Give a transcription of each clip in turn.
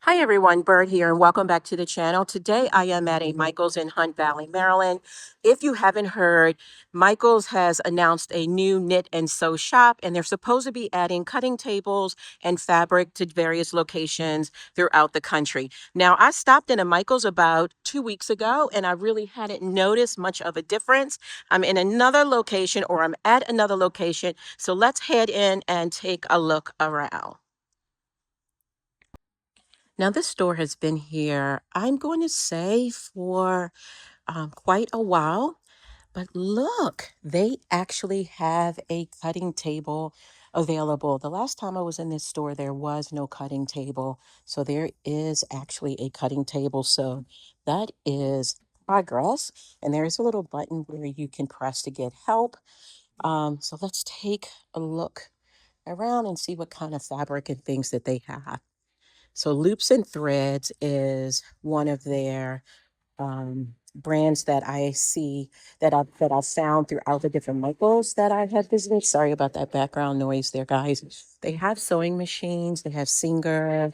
Hi everyone, Bird here, and welcome back to the channel. Today I am at a Michael's in Hunt Valley, Maryland. If you haven't heard, Michael's has announced a new knit and sew shop, and they're supposed to be adding cutting tables and fabric to various locations throughout the country. Now, I stopped in a Michael's about 2 weeks ago, and I really hadn't noticed much of a difference. I'm in another location, or I'm at another location, so let's head in and take a look around. Now, this store has been here, I'm going to say, for quite a while. But look, they actually have a cutting table available. The last time I was in this store, there was no cutting table. So there is actually a cutting table. So that is progress. And there is a little button where you can press to get help. So let's take a look around and see what kind of fabric and things that they have. So Loops and Threads is one of their brands that I see that I've found throughout the different Michaels that I have visited. Sorry about that background noise there, guys. They have sewing machines. They have Singer,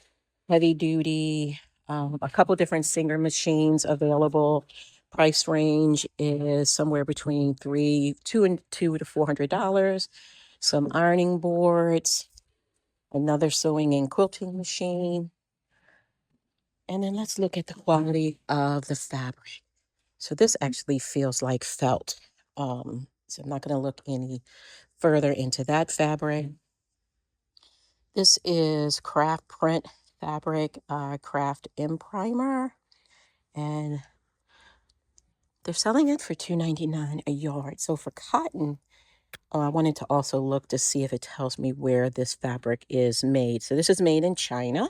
heavy duty, a couple different Singer machines available. Price range is somewhere between two to $400. Some ironing boards, another sewing and quilting machine. And then let's look at the quality of the fabric. So this actually feels like felt. So I'm not going to look any further into that fabric. This is craft print fabric, craft imprimer, and they're selling it for $2.99 a yard. So for cotton, I wanted to also look to see if it tells me where this fabric is made. So this is made in China,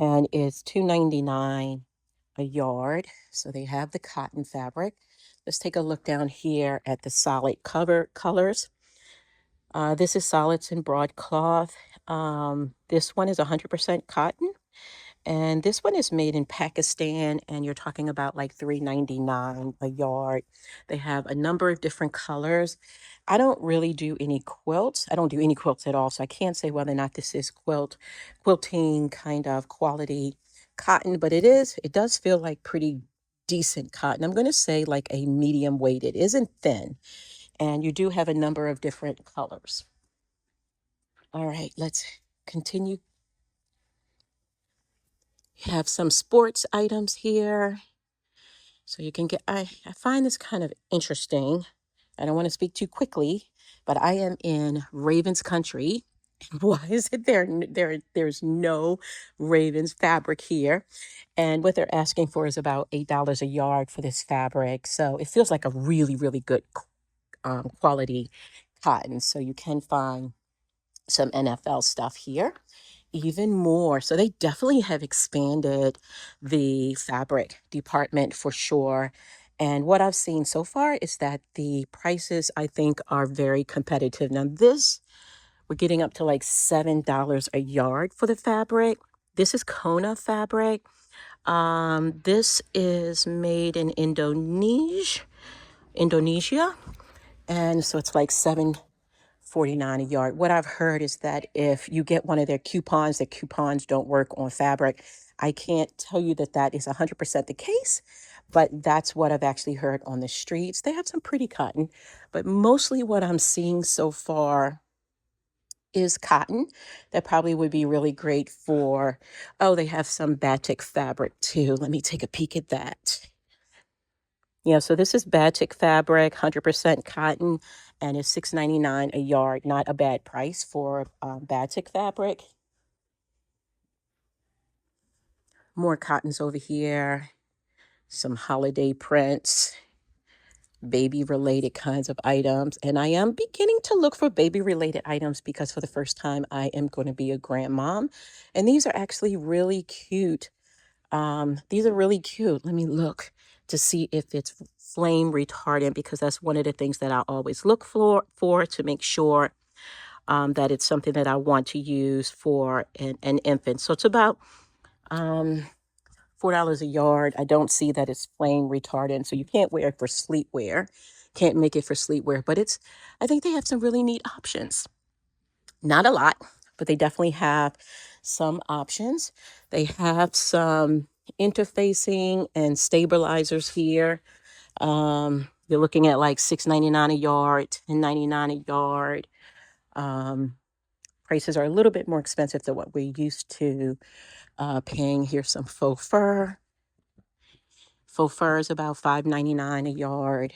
and it's $2.99 a yard. So they have the cotton fabric. Let's take a look down here at the solid cover colors. This is solids in broadcloth. This one is 100% cotton. And this one is made in Pakistan, and you're talking about like $3.99 a yard. They have a number of different colors. I don't really do any quilts. I don't do any quilts at all, so I can't say whether or not this is quilting kind of quality cotton, but it does feel like pretty decent cotton. I'm going to say like a medium weight. It isn't thin, and you do have a number of different colors. All right, let's continue. You have some sports items here. So you can get, I find this kind of interesting. I don't want to speak too quickly, but I am in Ravens country. Why is it there's no Ravens fabric here? And what they're asking for is about $8 a yard for this fabric. So it feels like a really, really good quality cotton. So you can find some NFL stuff here even more. So they definitely have expanded the fabric department for sure. And what I've seen so far is that the prices, I think, are very competitive. Now, this, we're getting up to like $7 a yard for the fabric. This is Kona fabric. This is made in Indonesia. And so it's like $7.49 a yard. What I've heard is that if you get one of their coupons, the coupons don't work on fabric. I can't tell you that that is 100% the case, but that's what I've actually heard on the streets. They have some pretty cotton, but mostly what I'm seeing so far is cotton. That probably would be really great for, oh, they have some batik fabric too. Let me take a peek at that. Yeah, so this is batik fabric, 100% cotton, and it's $6.99 a yard. Not a bad price for batik fabric. More cottons over here, some holiday prints, baby-related kinds of items. And I am beginning to look for baby-related items because for the first time, I am going to be a grandmom. And these are actually really cute. These are really cute. Let me look to see if it's flame retardant because that's one of the things that I always look for to make sure that it's something that I want to use for an infant. So it's about $4 a yard. I don't see that it's flame retardant, so you can't wear it for sleepwear. Can't make it for sleepwear, but I think they have some really neat options. Not a lot, but they definitely have some options. They have some interfacing and stabilizers here. You're looking at like $6.99 a yard, $10.99 a yard. Prices are a little bit more expensive than what we're used to paying. Here's some faux fur. Faux fur is about $5.99 a yard.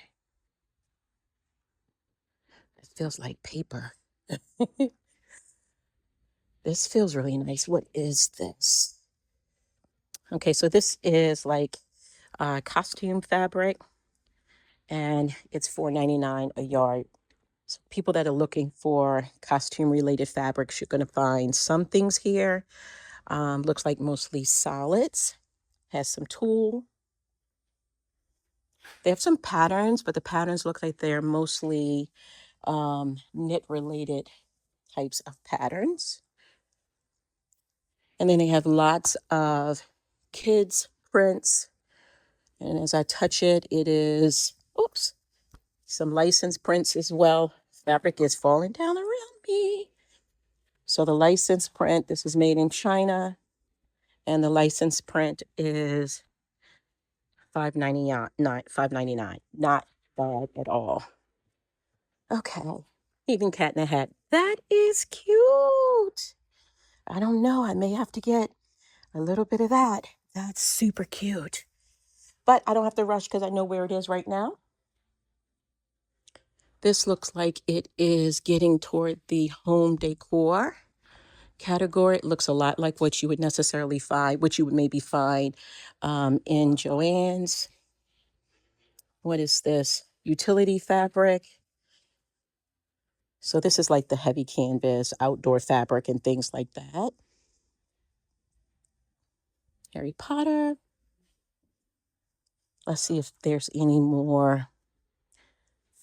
It feels like paper. This feels really nice. What is this? Okay, so this is like costume fabric, and it's $4.99 a yard. So people that are looking for costume related fabrics, you're going to find some things here. Looks like mostly solids. Has some tulle. They have some patterns, but the patterns look like they're mostly knit related types of patterns. And then they have lots of kids prints. And as I touch it, it is, oops, some license prints as well. Fabric is falling down around me. So the license print, this is made in China. And the license print is $5.99. Not bad at all. Okay. Even cat in a hat. That is cute. I don't know. I may have to get a little bit of that. That's super cute. But I don't have to rush because I know where it is right now. This looks like it is getting toward the home decor category. It looks a lot like what you would necessarily find, what you would maybe find in Joann's. What is this? Utility fabric. So this is like the heavy canvas, outdoor fabric and things like that. Harry Potter. Let's see if there's any more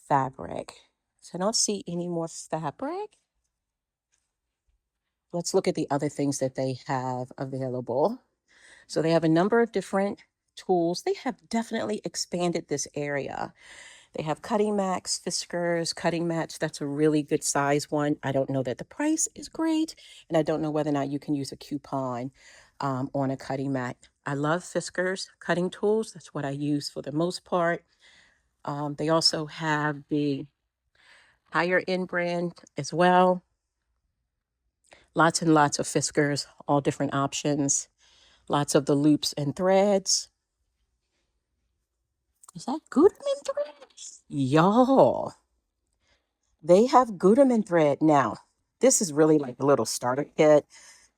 fabric. So I don't see any more fabric. Let's look at the other things that they have available. So they have a number of different tools. They have definitely expanded this area. They have cutting mats, fiskars, cutting mats. That's a really good size one. I don't know that the price is great, and I don't know whether or not you can use a coupon on a cutting mat. I love fiskars, cutting tools. That's what I use for the most part. They also have the higher end brand as well. Lots and lots of fiskars, all different options. Lots of the loops and threads. Is that Gutermann thread? Y'all, they have Gutermann thread now. This is really like a little starter kit.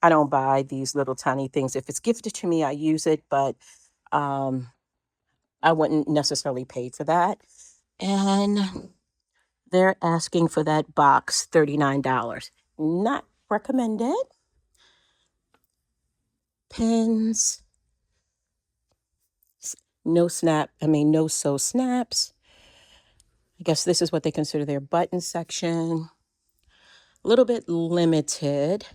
I don't buy these little tiny things. If it's gifted to me, I use it, but I wouldn't necessarily pay for that. And they're asking for that box $39. Not recommended. Pins, no sew snaps. I guess this is what they consider their button section. A little bit limited,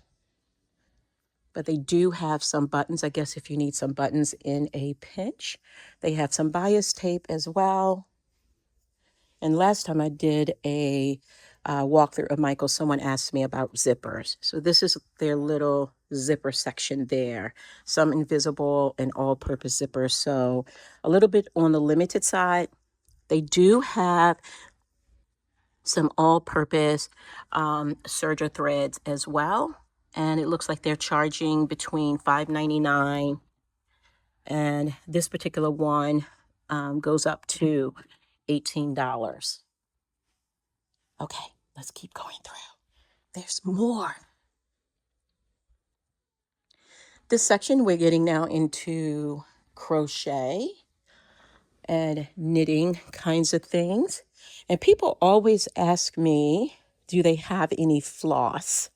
but they do have some buttons. I guess if you need some buttons in a pinch. They have some bias tape as well. And last time I did a walkthrough of Michael, someone asked me about zippers. So this is their little zipper section there. Some invisible and all-purpose zippers. So a little bit on the limited side. They do have some all-purpose serger threads as well. And it looks like they're charging between $5.99 and this particular one goes up to $18. Okay, let's keep going through. There's more. This section, we're getting now into crochet and knitting kinds of things. And people always ask me, do they have any floss?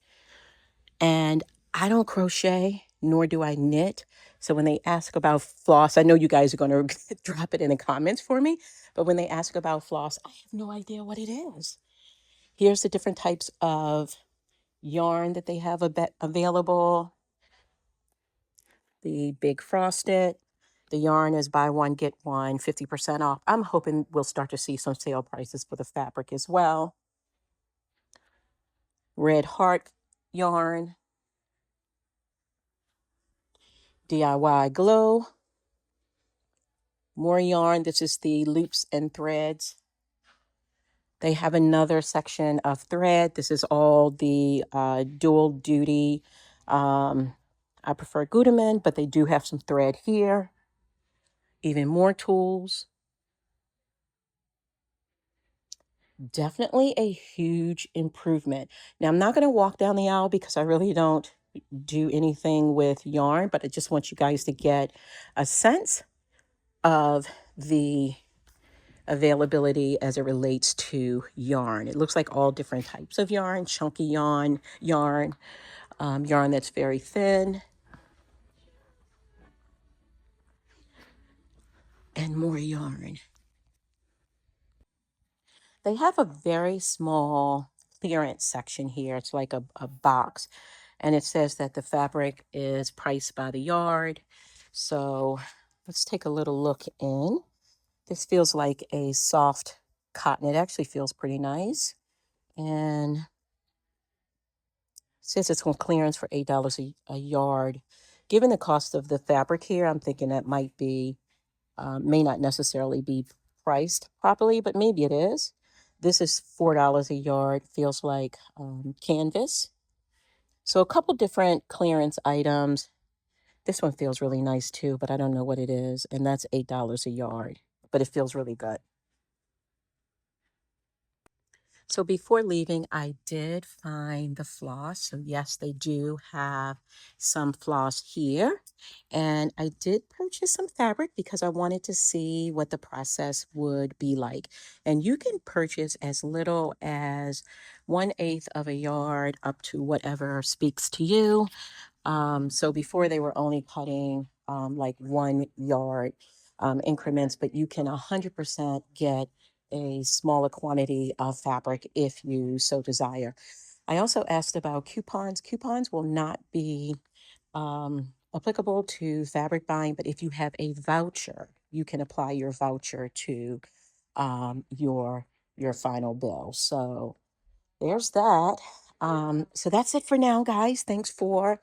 And I don't crochet, nor do I knit. So when they ask about floss, I know you guys are going to drop it in the comments for me. But when they ask about floss, I have no idea what it is. Here's the different types of yarn that they have available. The big frosted. The yarn is buy one, get one, 50% off. I'm hoping we'll start to see some sale prices for the fabric as well. Red heart yarn. DIY glue, more yarn. This is the loops and threads. They have another section of thread. This is all the dual duty. I prefer Gutermann, but they do have some thread here. Even more tools. Definitely a huge improvement. Now, I'm not going to walk down the aisle because I really don't do anything with yarn, but I just want you guys to get a sense of the availability as it relates to yarn. It looks like all different types of yarn, chunky yarn, yarn that's very thin, and more yarn. They have a very small clearance section here. It's like a box, and it says that the fabric is priced by the yard. So let's take a little look in. This feels like a soft cotton. It actually feels pretty nice. And it says it's on clearance for $8 a yard. Given the cost of the fabric here, I'm thinking that might be, may not necessarily be priced properly, but maybe it is. This is $4 a yard, feels like canvas. So a couple different clearance items. This one feels really nice too, but I don't know what it is. And that's $8 a yard, but it feels really good. So before leaving, I did find the floss. So yes, they do have some floss here. And I did purchase some fabric because I wanted to see what the process would be like. And you can purchase as little as 1/8 of a yard up to whatever speaks to you. So before they were only cutting like 1 yard increments, but you can 100% get a smaller quantity of fabric if you so desire. I also asked about coupons. Coupons will not be applicable to fabric buying, but if you have a voucher, you can apply your voucher to your final bill. So there's that. So that's it for now, guys. Thanks for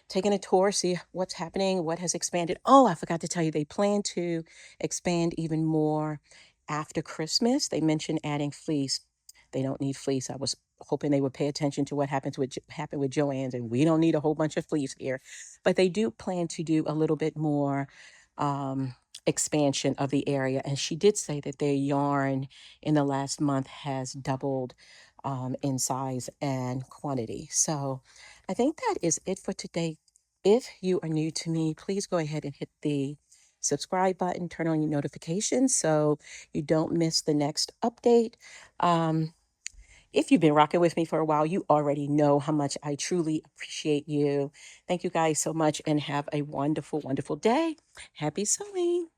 taking a tour, see what's happening, what has expanded. Oh, I forgot to tell you, they plan to expand even more after Christmas. They mentioned adding fleece. They don't need fleece. I was hoping they would pay attention to what happened with Joann's, and we don't need a whole bunch of fleece here. But they do plan to do a little bit more expansion of the area. And she did say that their yarn in the last month has doubled in size and quantity. So I think that is it for today. If you are new to me, please go ahead and hit the subscribe button, turn on your notifications so you don't miss the next update. If you've been rocking with me for a while, you already know how much I truly appreciate you. Thank you guys so much and have a wonderful, wonderful day. Happy sewing.